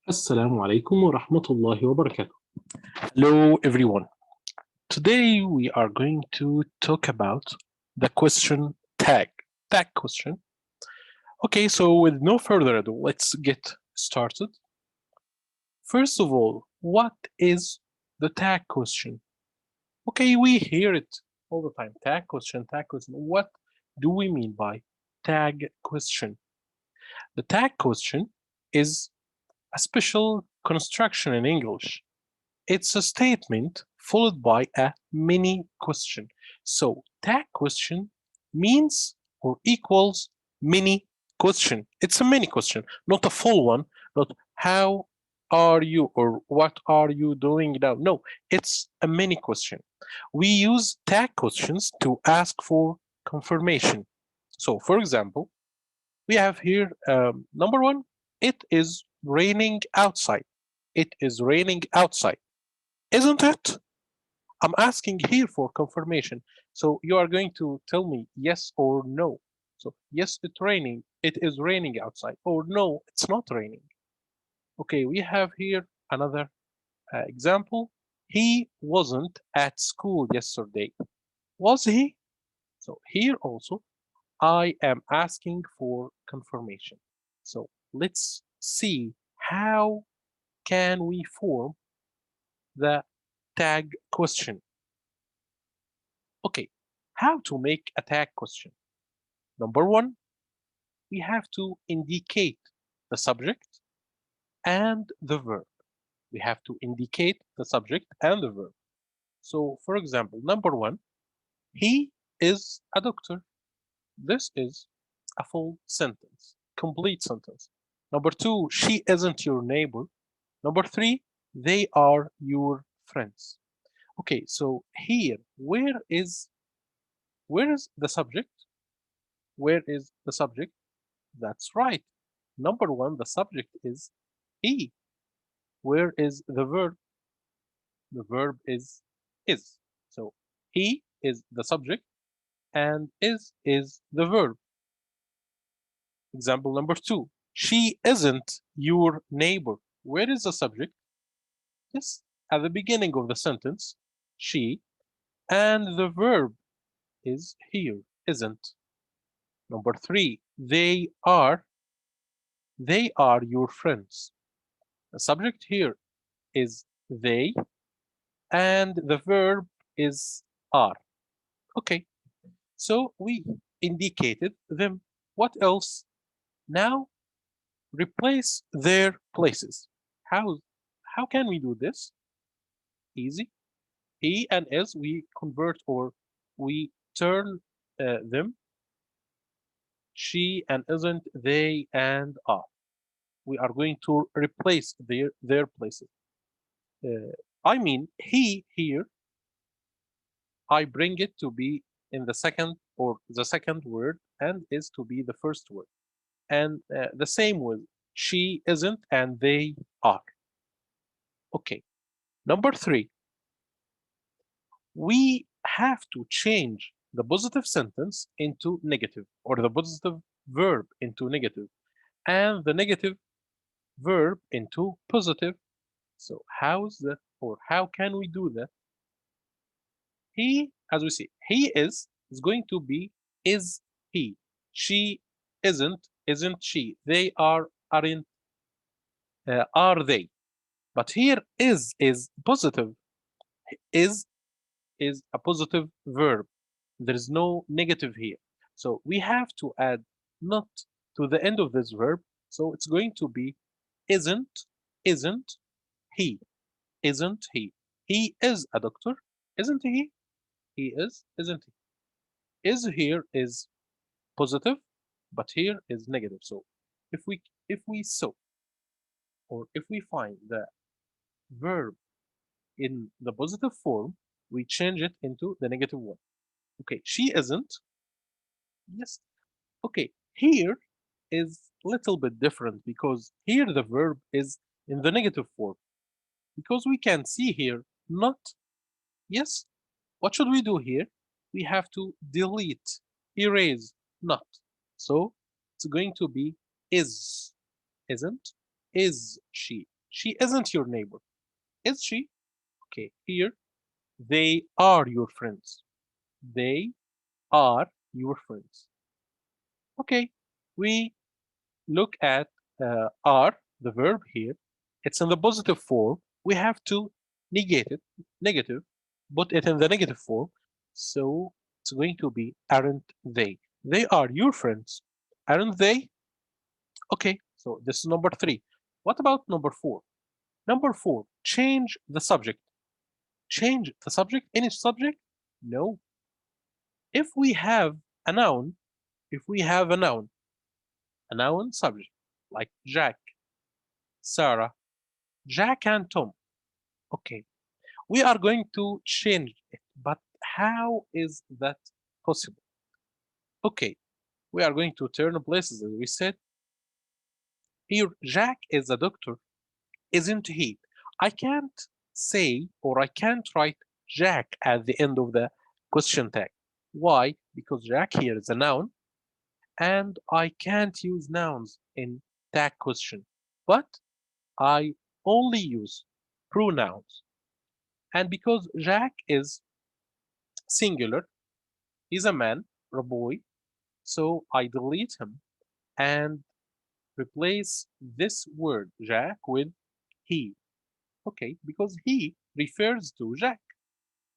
السلام عليكم ورحمة الله وبركاته. Hello, everyone. Today we are going to talk about the question tag. Tag question. Okay, so with no further ado, let's get started. First of all, what is the tag question? Okay, we hear it all the time. Tag question, tag question. What do we mean by tag question? The tag question is a special construction in English. It's a statement followed by a mini question. So tag question means or equals mini question. It's a mini question, not a full one, not how are you or what are you doing now. No, it's a mini question. We use tag questions to ask for confirmation. So for example, we have here number one, it is raining outside. It is raining outside. Isn't it? I'm asking here for confirmation. So you are going to tell me yes or no. So yes, it's raining. It is raining outside. Or no, it's not raining. Okay, we have here another example. He wasn't at school yesterday. Was he? So here also, I am asking for confirmation. So let's see how can we form the tag question. Okay, how to make a tag question? Number one, we have to indicate the subject and the verb. We have to indicate the subject and the verb. So, for example, number one, he is a doctor. This is a full sentence, complete sentence. Number two, she isn't your neighbor. Number three, they are your friends. Okay, so here, where is the subject? Where is the subject? That's right. Number one, the subject is he. Where is the verb? The verb is. So he is the subject and is the verb. Example number two, she isn't your neighbor. Where is the subject? Yes, at the beginning of the sentence, she, and the verb is here, isn't. Number three, they are your friends. The subject here is they, and the verb is are. Okay, so we indicated them. What else? Now replace their places. How can we do this? Easy. He and is we convert or we turn them. She and isn't, they and are. We are going to replace their places. I mean, he here, I bring it to be in the second or the second word and is to be the first word. And the same with she isn't and they are. Okay. Number three, we have to change the positive sentence into negative or the positive verb into negative and the negative verb into positive. So how's that or how can we do that? He, as we see, he is going to be is he. She isn't she. They aren't are they. But here is positive. Is a positive verb. There is no negative here. So we have to add not to the end of this verb. So it's going to be isn't he. Isn't he. He is a doctor. Isn't he? He is, isn't he? Is here is positive, but here is negative. So if we saw or if we find the verb in the positive form, we change it into the negative one. Okay, she isn't. Yes. Okay, here is a little bit different because here the verb is in the negative form. Because we can see here not. Yes. What should we do here? We have to delete, erase not. So it's going to be is, isn't, is she. She isn't your neighbor. Is she? Okay, here, they are your friends. They are your friends. Okay, we look at are, the verb here. It's in the positive form. We have to negate it, negative, put it in the negative form. So it's going to be aren't they? They are your friends, aren't they? Okay, so this is number 3. What about number 4? Number 4, change the subject. Change the subject, any subject? No. If we have a noun, if we have a noun subject, like Jack, Sarah, Jack and Tom. Okay, we are going to change it, but how is that possible? Okay, we are going to turn places, as we said. Here, Jack is a doctor, isn't he? I can't say or I can't write Jack at the end of the question tag. Why? Because Jack here is a noun, and I can't use nouns in tag question, but I only use pronouns. And because Jack is singular, he's a man or a boy, so I delete him and replace this word Jack with he. Okay, because he refers to Jack.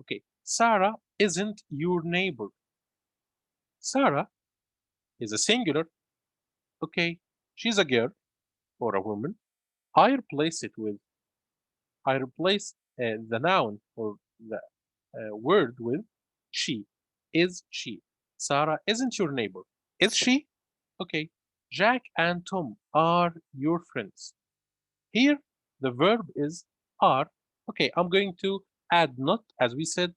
Okay, Sarah isn't your neighbor. Sarah is a singular. Okay, she's a girl or a woman. I replace it with, I replace the noun or the word with she. Is she? Sarah isn't your neighbor. Is she? Okay. Jack and Tom are your friends. Here, the verb is are. Okay, I'm going to add not, as we said.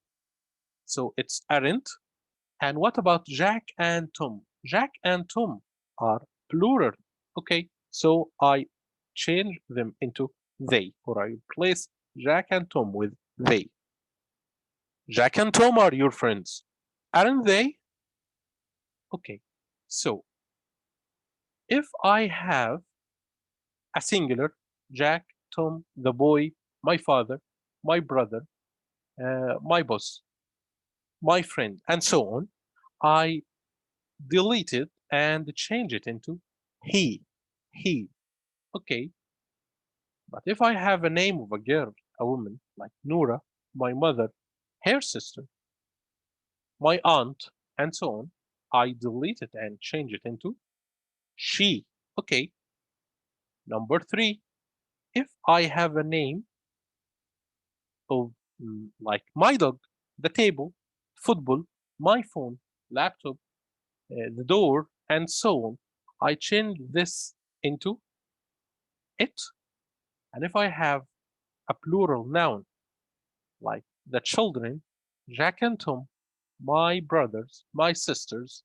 So it's aren't. And what about Jack and Tom? Jack and Tom are plural. Okay, so I change them into they, or I replace Jack and Tom with they. Jack and Tom are your friends, aren't they? Okay, so if I have a singular, Jack, Tom, the boy, my father, my brother, my boss, my friend, and so on, I delete it and change it into he, he. Okay, but if I have a name of a girl, a woman, like Nora, my mother, her sister, my aunt, and so on, I delete it and change it into she. Okay, number 3, if I have a name of like my dog, the table, football, my phone, laptop, the door, and so on, I change this into it. And if I have a plural noun like the children, Jack and Tom, my brothers, my sisters,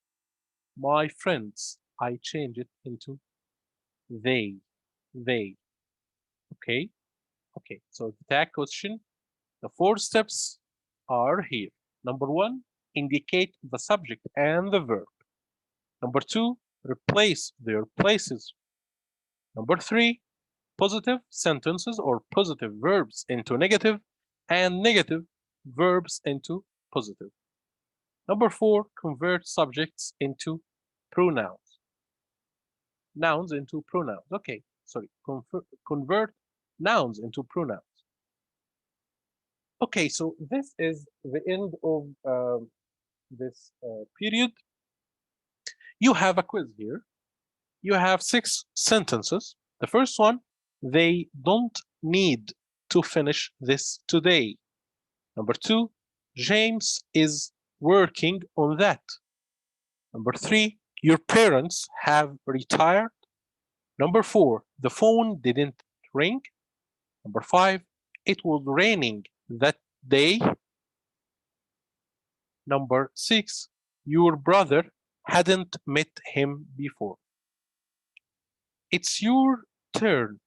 my friends, I change it into they, they. Okay, okay. So the tag question, the 4 steps are here. Number 1, indicate the subject and the verb. Number 2, replace their places. Number 3, positive sentences or positive verbs into negative and negative verbs into positive. Number 4, convert subjects into pronouns. Nouns into pronouns. Okay, sorry, convert nouns into pronouns. Okay, so this is the end of this period. You have a quiz here. You have 6 sentences. The first one, they don't need to finish this today. Number 2, James is working on that. Number 3, your parents have retired. Number 4, the phone didn't ring. Number 5, it was raining that day. Number 6, your brother hadn't met him before. It's your turn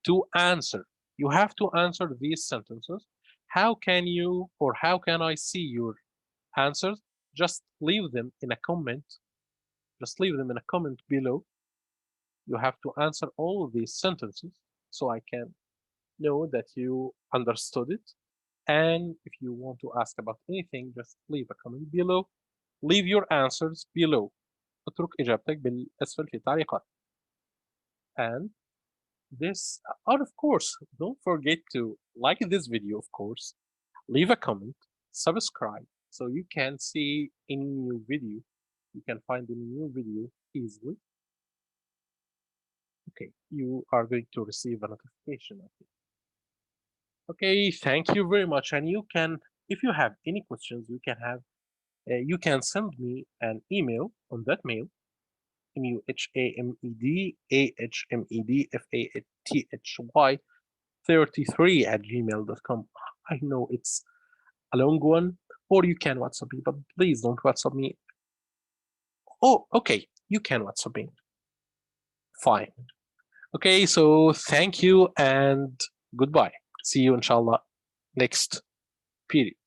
to answer. You have to answer these sentences. How can you or how can I see your answers? Just leave them in a comment. Just leave them in a comment below. You have to answer all of these sentences. so I can know that you understood it. And if you want to ask about anything, just leave a comment below. Leave your answers below. اترك إجابتك بالأسفل في التعليقات. And this, of course, don't forget to like this video, of course. Leave a comment, subscribe, so you can see any new video. You can find any new video easily. Okay, you are going to receive a notification, I think. Okay, thank you very much. And you can, if you have any questions, you can send me an email on that mail, muhamedfathy33@gmail.com. I know it's a long one, or you can WhatsApp me, but please don't WhatsApp me. Oh, okay, you can WhatsApp me. Fine. Okay, so thank you and goodbye. See you, inshallah, next period.